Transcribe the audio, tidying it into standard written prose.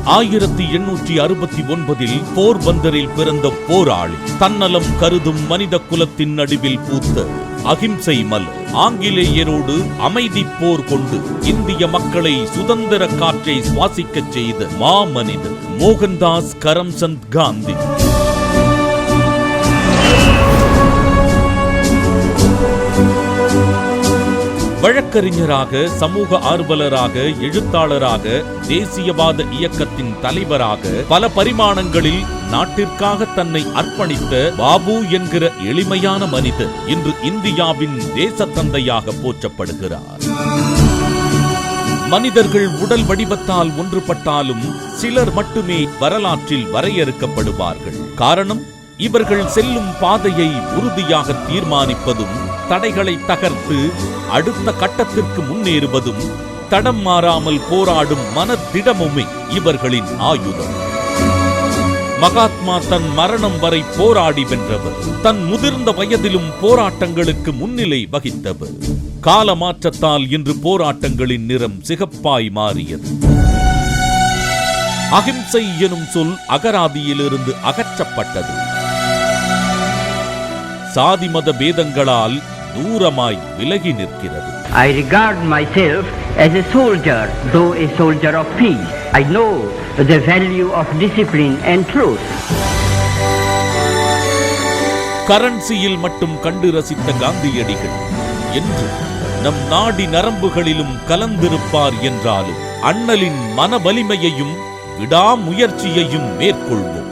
1869 போர்பந்தரில் பிறந்த போராளி, தன்னலம் கருதும் மனித குலத்தின் நடுவில் பூத்த அகிம்சை மலர். ஆங்கிலேயரோடு அமைதி போர் கொண்டு இந்திய மக்களை சுதந்திர காற்றை சுவாசிக்கச் செய்த மாமனிதர் மோகன்தாஸ் கரம்சந்த் காந்தி. வழக்கறிஞராக, சமூக ஆர்வலராக, எழுத்தாளராக, தேசியவாத இயக்கத்தின் தலைவராக, பல பரிமாணங்களில் நாட்டிற்காக தன்னை அர்ப்பணித்த பாபு என்கிற எளிமையான மனிதர் இன்று இந்தியாவின் தேசத்தந்தையாக போற்றப்படுகிறார். மனிதர்கள் உடல் வடிவத்தால் ஒன்றுபட்டாலும் சிலர் மட்டுமே வரலாற்றில் வரையறுக்கப்படுவார்கள். காரணம், இவர்கள் செல்லும் பாதையை உறுதியாக தீர்மானிப்பதும், தடைகளை தகர்த்து அடுத்த கட்டத்திற்கு முன்னேறுவதும், தடம் மாறாமல் போராடும் மனத்திடமுமே இவர்களின் ஆயுதம். மகாத்மா தன் மரணம் வரை போராடி வென்றவர். தன் முதிர்ந்த வயதிலும் போராட்டங்களுக்கு முன்னிலை வகித்தவர். கால மாற்றத்தால் இன்று போராட்டங்களின் நிறம் சிகப்பாய் மாறியது. அகிம்சை எனும் சொல் அகராதியிலிருந்து அகற்றப்பட்டது. சாதி மத பேதங்களால் தூரமாய் விலகி நிற்கிறது. I regard myself as a soldier, though a soldier of peace. I know the value of discipline and truth. கரன்சியில் மட்டும் கண்டு ரசித்த காந்தியடிகள் என்று நம் நாடி நரம்புகளிலும் கலந்திருப்பார் என்றாலும், அண்ணலின் மன வலிமையையும் விடாமுயற்சியையும் மேற்கொள்வோம்.